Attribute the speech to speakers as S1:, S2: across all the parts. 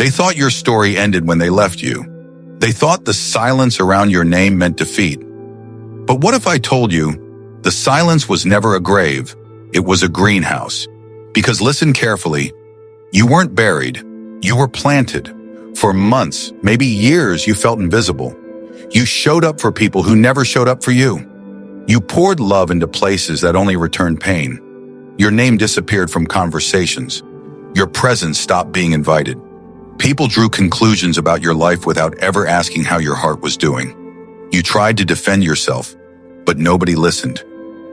S1: They thought your story ended when they left you. They thought the silence around your name meant defeat. But what if I told you the silence was never a grave, it was a greenhouse? Because listen carefully, you weren't buried, you were planted. For months, maybe years, you felt invisible. You showed up for people who never showed up for you. You poured love into places that only returned pain. Your name disappeared from conversations. Your presence stopped being invited. People drew conclusions about your life without ever asking how your heart was doing. You tried to defend yourself, but nobody listened.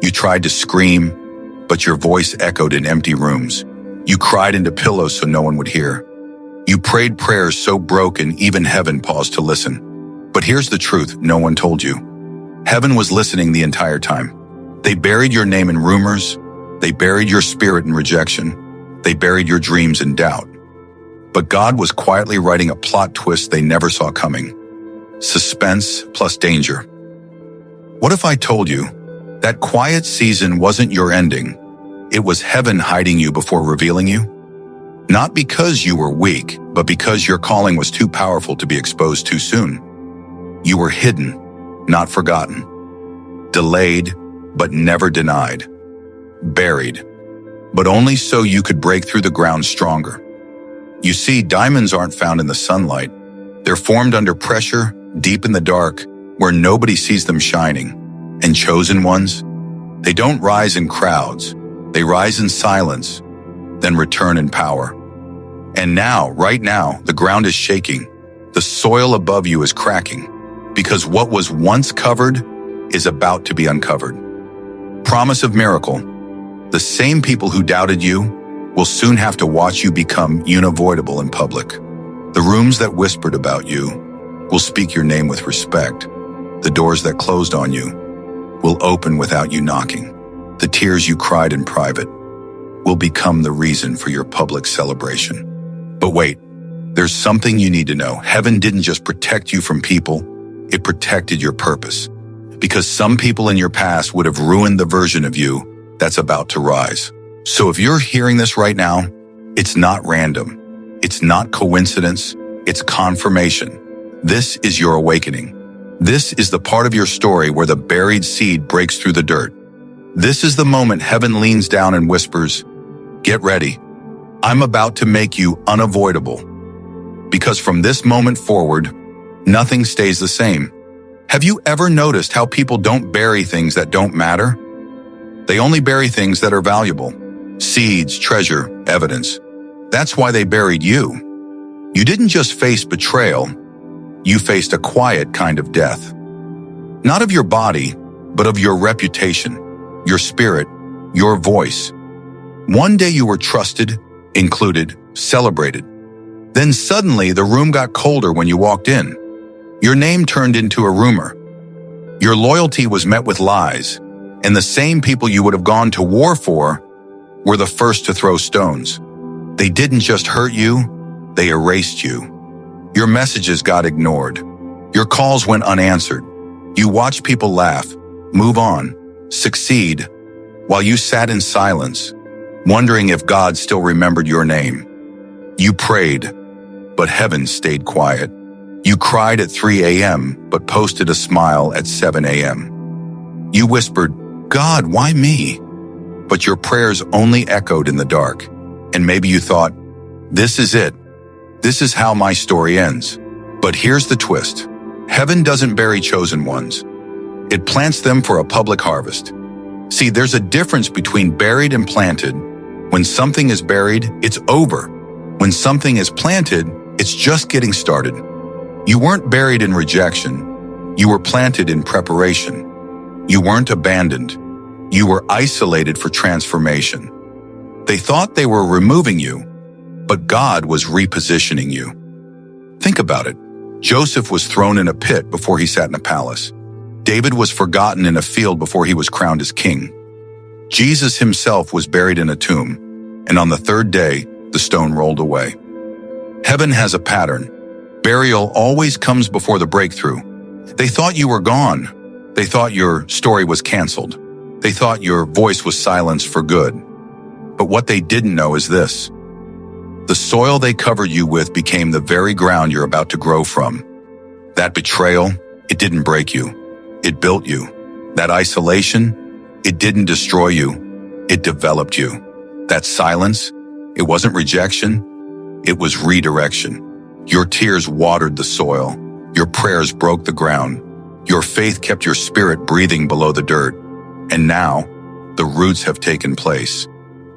S1: You tried to scream, but your voice echoed in empty rooms. You cried into pillows so no one would hear. You prayed prayers so broken even heaven paused to listen. But here's the truth no one told you. Heaven was listening the entire time. They buried your name in rumors. They buried your spirit in rejection. They buried your dreams in doubt. But God was quietly writing a plot twist they never saw coming. Suspense plus danger. What if I told you that quiet season wasn't your ending? It was heaven hiding you before revealing you? Not because you were weak, but because your calling was too powerful to be exposed too soon. You were hidden, not forgotten. Delayed, but never denied. Buried, but only so you could break through the ground stronger. You see, diamonds aren't found in the sunlight. They're formed under pressure, deep in the dark, where nobody sees them shining. And chosen ones? They don't rise in crowds. They rise in silence, then return in power. And now, right now, the ground is shaking. The soil above you is cracking, because what was once covered is about to be uncovered. Promise of miracle. The same people who doubted you will soon have to watch you become unavoidable in public. The rooms that whispered about you will speak your name with respect. The doors that closed on you will open without you knocking. The tears you cried in private will become the reason for your public celebration. But wait, there's something you need to know. Heaven didn't just protect you from people, it protected your purpose. Because some people in your past would have ruined the version of you that's about to rise. So if you're hearing this right now, it's not random. It's not coincidence. It's confirmation. This is your awakening. This is the part of your story where the buried seed breaks through the dirt. This is the moment heaven leans down and whispers, "Get ready. I'm about to make you unavoidable." Because from this moment forward, nothing stays the same. Have you ever noticed how people don't bury things that don't matter? They only bury things that are valuable. Seeds, treasure, evidence. That's why they buried you. You didn't just face betrayal, you faced a quiet kind of death. Not of your body, but of your reputation, your spirit, your voice. One day you were trusted, included, celebrated. Then suddenly the room got colder when you walked in. Your name turned into a rumor. Your loyalty was met with lies, and the same people you would have gone to war for were the first to throw stones. They didn't just hurt you, they erased you. Your messages got ignored. Your calls went unanswered. You watched people laugh, move on, succeed, while you sat in silence, wondering if God still remembered your name. You prayed, but heaven stayed quiet. You cried at 3 a.m., but posted a smile at 7 a.m. You whispered, "God, why me?" But your prayers only echoed in the dark. And maybe you thought, this is it. This is how my story ends. But here's the twist. Heaven doesn't bury chosen ones. It plants them for a public harvest. See, there's a difference between buried and planted. When something is buried, it's over. When something is planted, it's just getting started. You weren't buried in rejection. You were planted in preparation. You weren't abandoned. You were isolated for transformation. They thought they were removing you, but God was repositioning you. Think about it. Joseph was thrown in a pit before he sat in a palace. David was forgotten in a field before he was crowned as king. Jesus himself was buried in a tomb, and on the third day, the stone rolled away. Heaven has a pattern. Burial always comes before the breakthrough. They thought you were gone. They thought your story was canceled. They thought your voice was silenced for good. But what they didn't know is this. The soil they covered you with became the very ground you're about to grow from. That betrayal, it didn't break you. It built you. That isolation, it didn't destroy you. It developed you. That silence, it wasn't rejection. It was redirection. Your tears watered the soil. Your prayers broke the ground. Your faith kept your spirit breathing below the dirt. And now, the roots have taken place.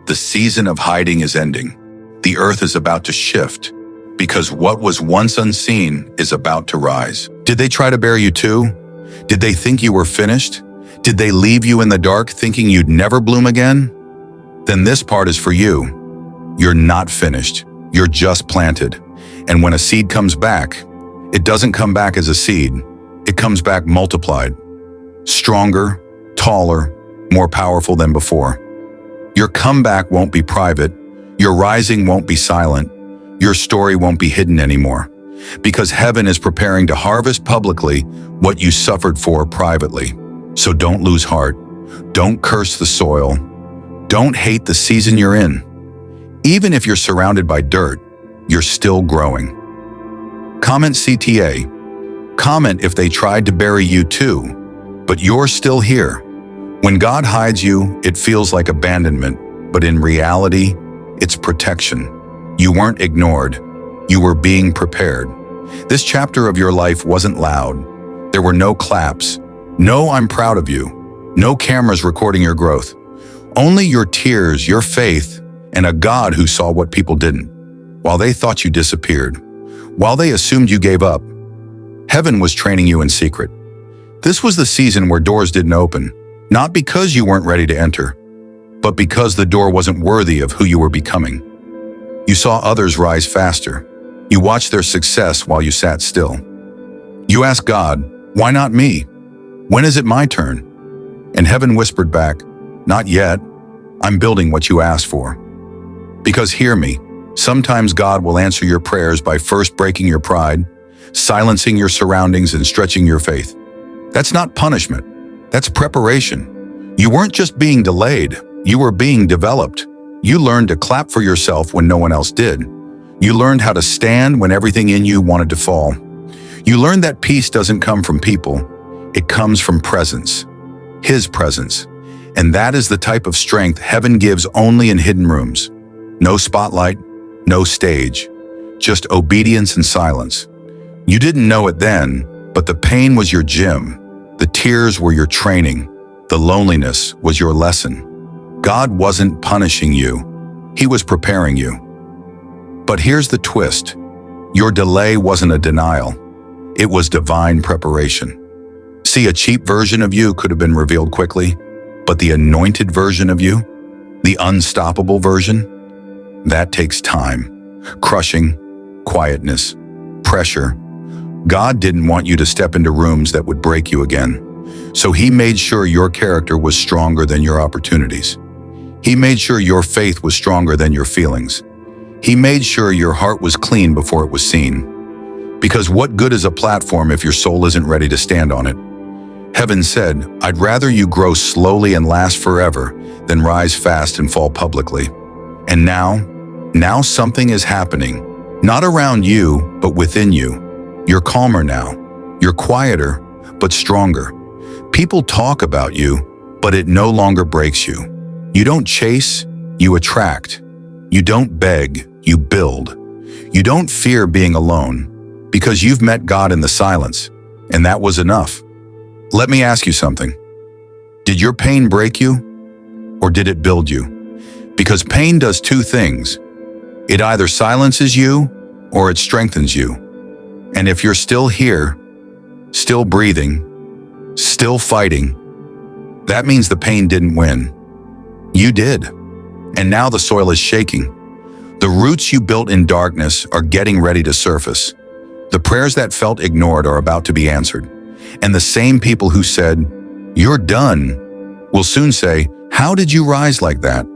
S1: The season of hiding is ending. The earth is about to shift, because what was once unseen is about to rise. Did they try to bury you too? Did they think you were finished? Did they leave you in the dark thinking you'd never bloom again? Then this part is for you. You're not finished. You're just planted. And when a seed comes back, it doesn't come back as a seed. It comes back multiplied. Stronger, taller, more powerful than before. Your comeback won't be private. Your rising won't be silent. Your story won't be hidden anymore. Because heaven is preparing to harvest publicly what you suffered for privately. So don't lose heart. Don't curse the soil. Don't hate the season you're in. Even if you're surrounded by dirt, you're still growing. Comment CTA. Comment if they tried to bury you too, but you're still here. When God hides you, it feels like abandonment, but in reality, it's protection. You weren't ignored. You were being prepared. This chapter of your life wasn't loud. There were no claps. No "I'm proud of you." No cameras recording your growth. Only your tears, your faith, and a God who saw what people didn't. While they thought you disappeared, while they assumed you gave up, heaven was training you in secret. This was the season where doors didn't open, not because you weren't ready to enter, but because the door wasn't worthy of who you were becoming. You saw others rise faster. You watched their success while you sat still. You asked God, "Why not me? When is it my turn?" And heaven whispered back, "Not yet. I'm building what you asked for." Because hear me, sometimes God will answer your prayers by first breaking your pride, silencing your surroundings, and stretching your faith. That's not punishment. That's preparation. You weren't just being delayed. You were being developed. You learned to clap for yourself when no one else did. You learned how to stand when everything in you wanted to fall. You learned that peace doesn't come from people. It comes from presence. His presence. And that is the type of strength heaven gives only in hidden rooms. No spotlight, no stage, just obedience and silence. You didn't know it then, but the pain was your gym. The tears were your training. The loneliness was your lesson. God wasn't punishing you. He was preparing you. But here's the twist. Your delay wasn't a denial. It was divine preparation. See, a cheap version of you could have been revealed quickly, but the anointed version of you, the unstoppable version, that takes time, crushing, quietness, pressure. God didn't want you to step into rooms that would break you again. So he made sure your character was stronger than your opportunities. He made sure your faith was stronger than your feelings. He made sure your heart was clean before it was seen. Because what good is a platform if your soul isn't ready to stand on it? Heaven said, "I'd rather you grow slowly and last forever than rise fast and fall publicly." And now something is happening. Not around you, but within you. You're calmer now. You're quieter, but stronger. People talk about you, but it no longer breaks you. You don't chase, you attract. You don't beg, you build. You don't fear being alone, because you've met God in the silence, and that was enough. Let me ask you something. Did your pain break you, or did it build you? Because pain does two things. It either silences you, or it strengthens you. And if you're still here, still breathing, still fighting, that means the pain didn't win. You did. And now the soil is shaking. The roots you built in darkness are getting ready to surface. The prayers that felt ignored are about to be answered. And the same people who said, "You're done," will soon say, "How did you rise like that?"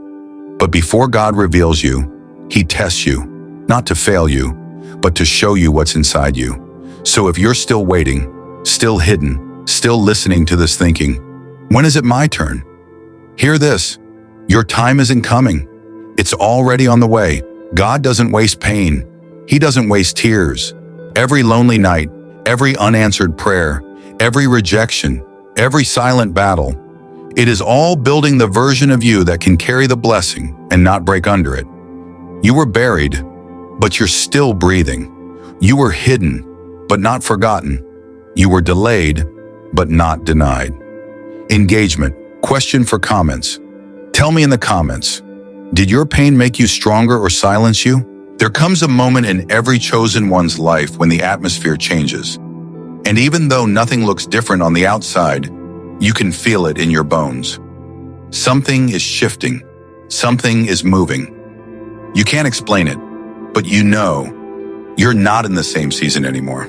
S1: But before God reveals you, he tests you, not to fail you, but to show you what's inside you. So if you're still waiting, still hidden, still listening to this thinking, "When is it my turn?" Hear this. Your time isn't coming. It's already on the way. God doesn't waste pain. He doesn't waste tears. Every lonely night, every unanswered prayer, every rejection, every silent battle, it is all building the version of you that can carry the blessing and not break under it. You were buried, but you're still breathing. You were hidden, but not forgotten. You were delayed, but not denied. Engagement. Question for comments. Tell me in the comments, did your pain make you stronger or silence you? There comes a moment in every chosen one's life when the atmosphere changes. And even though nothing looks different on the outside, you can feel it in your bones. Something is shifting. Something is moving. You can't explain it, but you know you're not in the same season anymore.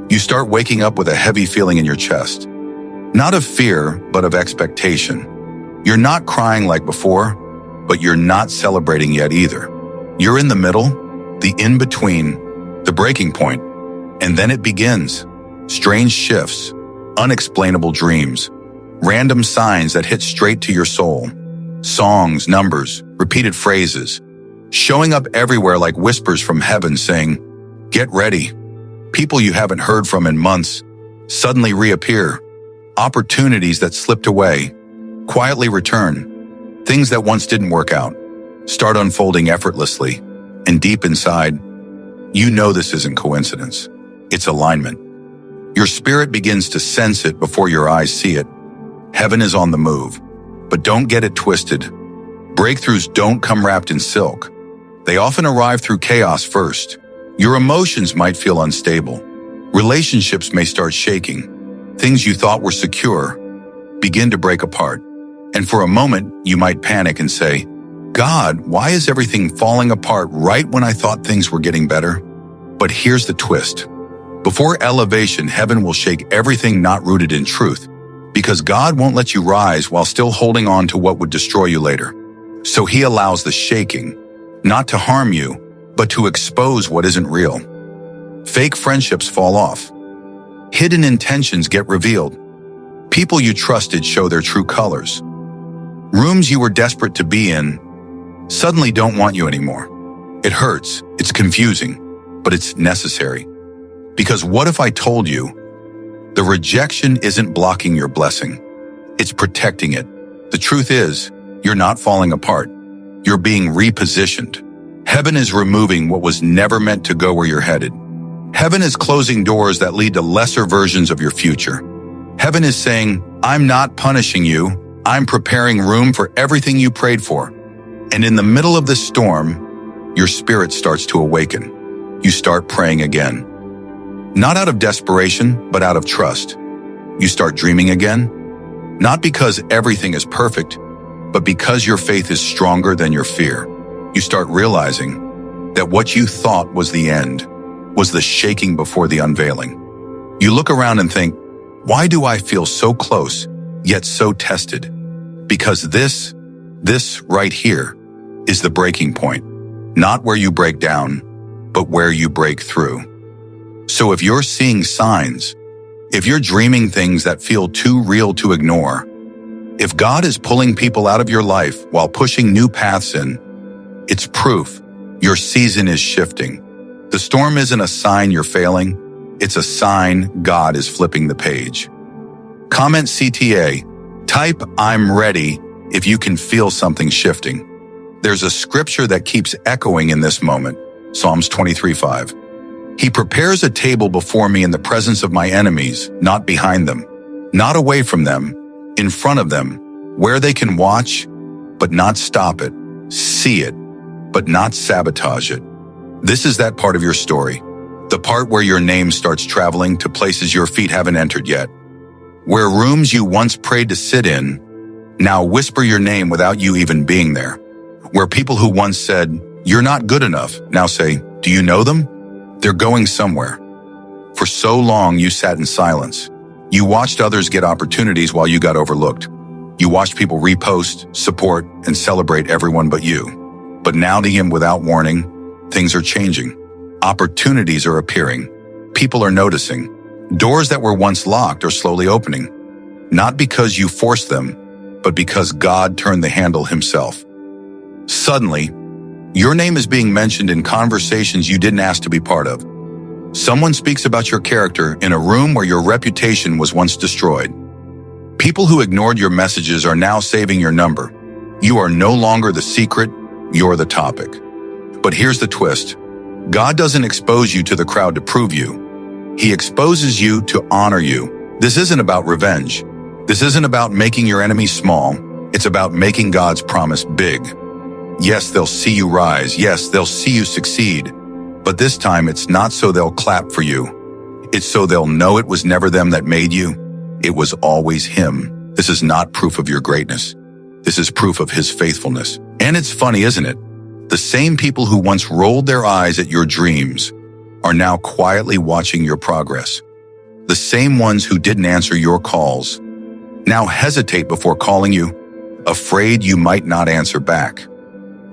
S1: You start waking up with a heavy feeling in your chest. Not of fear, but of expectation. You're not crying like before, but you're not celebrating yet either. You're in the middle, the in-between, the breaking point, and then it begins. Strange shifts, unexplainable dreams, random signs that hit straight to your soul. Songs, numbers, repeated phrases, showing up everywhere like whispers from heaven saying, "Get ready." People you haven't heard from in months suddenly reappear. Opportunities that slipped away quietly return. Things that once didn't work out start unfolding effortlessly. And deep inside, you know this isn't coincidence. It's alignment. Your spirit begins to sense it before your eyes see it. Heaven is on the move. But don't get it twisted. Breakthroughs don't come wrapped in silk. They often arrive through chaos first. Your emotions might feel unstable. Relationships may start shaking. Things you thought were secure begin to break apart. And for a moment, you might panic and say, "God, why is everything falling apart right when I thought things were getting better?" But here's the twist. Before elevation, heaven will shake everything not rooted in truth, because God won't let you rise while still holding on to what would destroy you later. So he allows the shaking, not to harm you, but to expose what isn't real. Fake friendships fall off. Hidden intentions get revealed. People you trusted show their true colors. Rooms you were desperate to be in suddenly don't want you anymore. It hurts, it's confusing, but it's necessary. Because what if I told you the rejection isn't blocking your blessing? It's protecting it. The truth is, you're not falling apart. You're being repositioned. Heaven is removing what was never meant to go where you're headed. Heaven is closing doors that lead to lesser versions of your future. Heaven is saying, I'm not punishing you. I'm preparing room for everything you prayed for. And in the middle of this storm, your spirit starts to awaken. You start praying again. Not out of desperation, but out of trust. You start dreaming again. Not because everything is perfect, but because your faith is stronger than your fear. You start realizing that what you thought was the end was the shaking before the unveiling. You look around and think, why do I feel so close, yet so tested? Because this right here is the breaking point. Not where you break down, but where you break through. So if you're seeing signs, if you're dreaming things that feel too real to ignore, if God is pulling people out of your life while pushing new paths in, it's proof your season is shifting. The storm isn't a sign you're failing. It's a sign God is flipping the page. Comment CTA. Type I'm ready if you can feel something shifting. There's a scripture that keeps echoing in this moment. Psalms 23:5. He prepares a table before me in the presence of my enemies, not behind them, not away from them, in front of them, where they can watch, but not stop it, see it, but not sabotage it. This is that part of your story, the part where your name starts traveling to places your feet haven't entered yet, where rooms you once prayed to sit in now whisper your name without you even being there, where people who once said, "You're not good enough," now say, "Do you know them? They're going somewhere." For so long, you sat in silence. You watched others get opportunities while you got overlooked. You watched people repost, support, and celebrate everyone but you. But now, to him, without warning, things are changing. Opportunities are appearing. People are noticing. Doors that were once locked are slowly opening. Not because you forced them, but because God turned the handle himself. Suddenly, Your name is being mentioned in conversations you didn't ask to be part of. Someone speaks about your character in a room where your reputation was once destroyed. People who ignored your messages are now saving your number. You are no longer the secret, you're the topic. But here's the twist. God doesn't expose you to the crowd to prove you. He exposes you to honor you. This isn't about revenge. This isn't about making your enemies small. It's about making God's promise big. Yes, they'll see you rise. Yes, they'll see you succeed. But this time, it's not so they'll clap for you. It's so they'll know it was never them that made you. It was always Him. This is not proof of your greatness. This is proof of His faithfulness. And it's funny, isn't it? The same people who once rolled their eyes at your dreams are now quietly watching your progress. The same ones who didn't answer your calls now hesitate before calling you, afraid you might not answer back.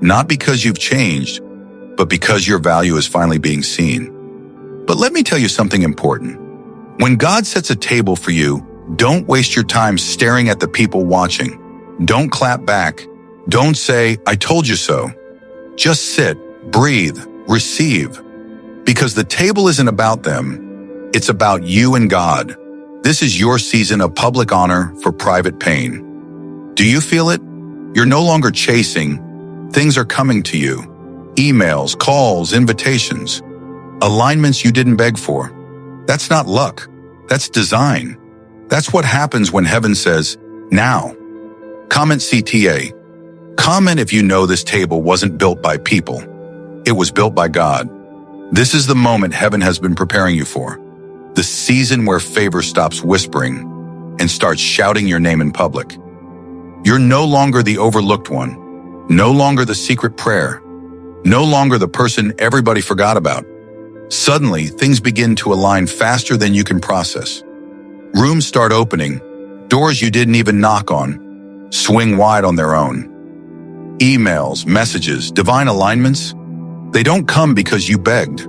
S1: Not because you've changed, but because your value is finally being seen. But let me tell you something important. When God sets a table for you, don't waste your time staring at the people watching. Don't clap back. Don't say, "I told you so." Just sit, breathe, receive. Because the table isn't about them. It's about you and God. This is your season of public honor for private pain. Do you feel it? You're no longer chasing. Things are coming to you. Emails, calls, invitations. Alignments you didn't beg for. That's not luck. That's design. That's what happens when heaven says, now. Comment CTA. Comment if you know this table wasn't built by people. It was built by God. This is the moment heaven has been preparing you for. The season where favor stops whispering and starts shouting your name in public. You're no longer the overlooked one. No longer the secret prayer. No longer the person everybody forgot about. Suddenly, things begin to align faster than you can process. Rooms start opening. Doors you didn't even knock on swing wide on their own. Emails, messages, divine alignments, they don't come because you begged.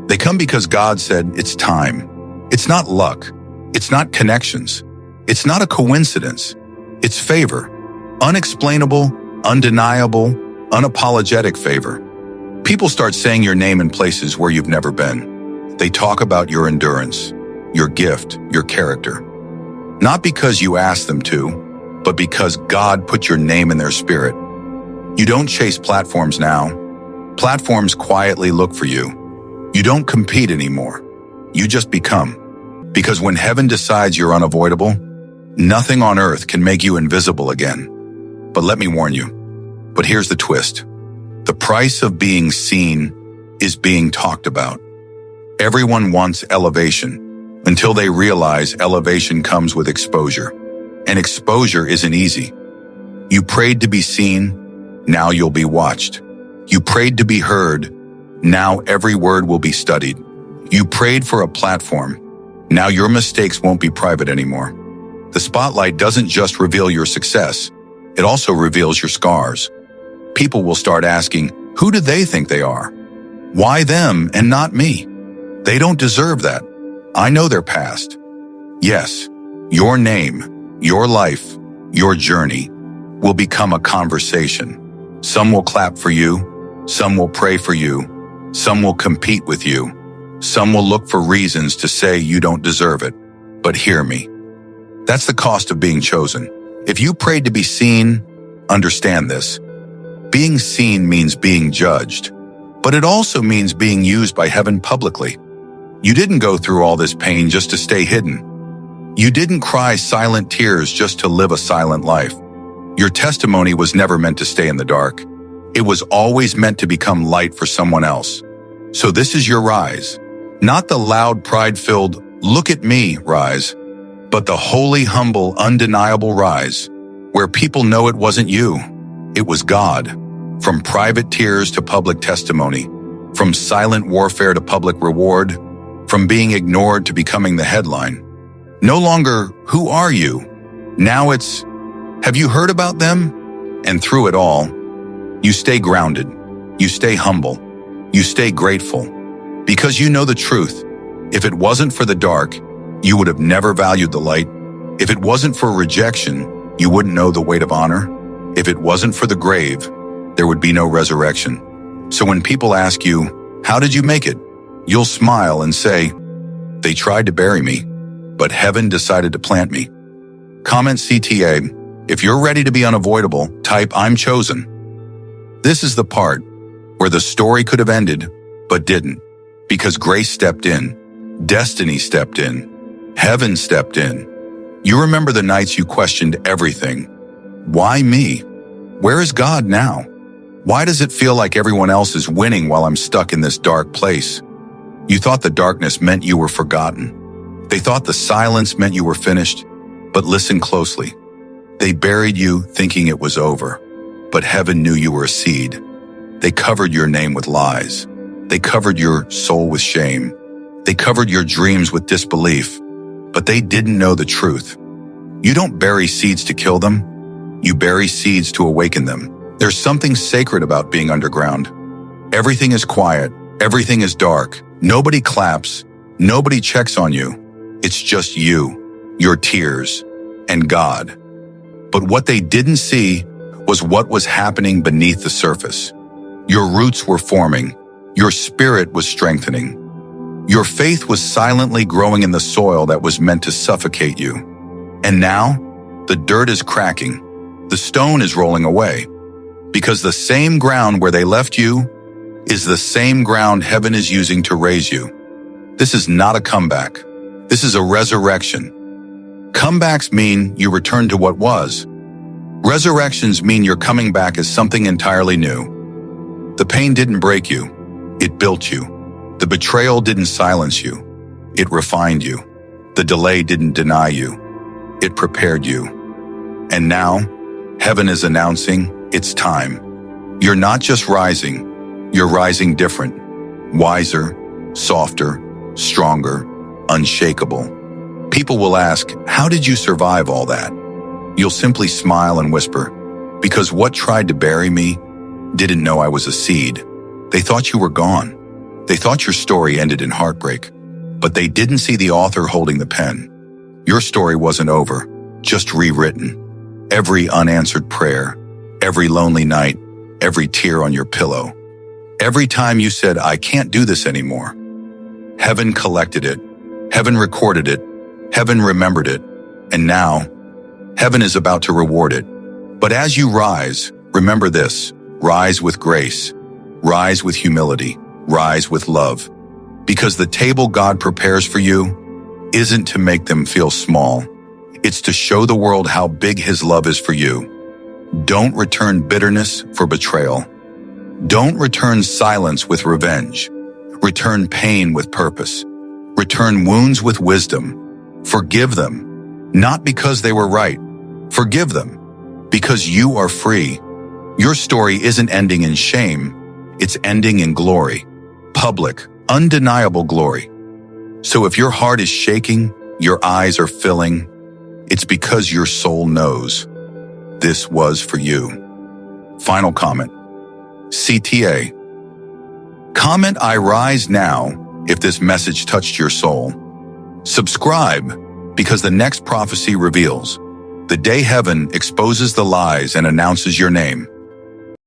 S1: They come because God said it's time. It's not luck. It's not connections. It's not a coincidence. It's favor. Unexplainable, undeniable, unapologetic favor. People start saying your name in places where you've never been. They talk about your endurance, your gift, your character. Not because you asked them to, but because God put your name in their spirit. You don't chase platforms now. Platforms quietly look for you. You don't compete anymore. You just become. Because when heaven decides you're unavoidable, nothing on earth can make you invisible again. But let me warn you. But here's the twist. The price of being seen is being talked about. Everyone wants elevation until they realize elevation comes with exposure. And exposure isn't easy. You prayed to be seen, now you'll be watched. You prayed to be heard, now every word will be studied. You prayed for a platform, now your mistakes won't be private anymore. The spotlight doesn't just reveal your success, it also reveals your scars. People will start asking, who do they think they are? Why them and not me? They don't deserve that. I know their past. Yes, your name, your life, your journey will become a conversation. Some will clap for you, some will pray for you, some will compete with you, some will look for reasons to say you don't deserve it. But hear me. That's the cost of being chosen. If you prayed to be seen, understand this. Being seen means being judged, but it also means being used by heaven publicly. You didn't go through all this pain just to stay hidden. You didn't cry silent tears just to live a silent life. Your testimony was never meant to stay in the dark. It was always meant to become light for someone else. So this is your rise. Not the loud, pride-filled, look at me rise, but the holy, humble, undeniable rise, where people know it wasn't you. It was God. From private tears to public testimony, from silent warfare to public reward, from being ignored to becoming the headline. No longer, who are you? Now it's, have you heard about them? And through it all, you stay grounded, you stay humble, you stay grateful, because you know the truth. If it wasn't for the dark, you would have never valued the light. If it wasn't for rejection, you wouldn't know the weight of honor. If it wasn't for the grave, there would be no resurrection. So when people ask you, how did you make it? You'll smile and say, they tried to bury me, but heaven decided to plant me. Comment CTA. If you're ready to be unavoidable, type I'm chosen. This is the part where the story could have ended, but didn't. Because grace stepped in, destiny stepped in, heaven stepped in. You remember the nights you questioned everything. Why me? Where is God now? Why does it feel like everyone else is winning while I'm stuck in this dark place? You thought the darkness meant you were forgotten. They thought the silence meant you were finished. But listen closely. They buried you thinking it was over. But heaven knew you were a seed. They covered your name with lies. They covered your soul with shame. They covered your dreams with disbelief. But they didn't know the truth. You don't bury seeds to kill them. You bury seeds to awaken them. There's something sacred about being underground. Everything is quiet. Everything is dark. Nobody claps. Nobody checks on you. It's just you, your tears, and God. But what they didn't see was what was happening beneath the surface. Your roots were forming. Your spirit was strengthening. Your faith was silently growing in the soil that was meant to suffocate you. And now, the dirt is cracking. The stone is rolling away. Because the same ground where they left you is the same ground heaven is using to raise you. This is not a comeback. This is a resurrection. Comebacks mean you return to what was. Resurrections mean you're coming back as something entirely new. The pain didn't break you. It built you. The betrayal didn't silence you. It refined you. The delay didn't deny you. It prepared you. And now, heaven is announcing it's time. You're not just rising. You're rising different. Wiser, softer, stronger, unshakable. People will ask, how did you survive all that? You'll simply smile and whisper, because what tried to bury me didn't know I was a seed. They thought you were gone. They thought your story ended in heartbreak, but they didn't see the author holding the pen. Your story wasn't over, just rewritten. Every unanswered prayer, every lonely night, every tear on your pillow. Every time you said, I can't do this anymore. Heaven collected it. Heaven recorded it. Heaven remembered it. And now, heaven is about to reward it. But as you rise, remember this. Rise with grace. Rise with humility. Rise with love. Because the table God prepares for you isn't to make them feel small. It's to show the world how big His love is for you. Don't return bitterness for betrayal. Don't return silence with revenge. Return pain with purpose. Return wounds with wisdom. Forgive them, not because they were right. Forgive them, because you are free. Your story isn't ending in shame. It's ending in glory. Public, undeniable glory. So if your heart is shaking, your eyes are filling, it's because your soul knows. This was for you. Final comment. CTA. Comment I rise now if this message touched your soul. Subscribe because the next prophecy reveals the day heaven exposes the lies and announces your name.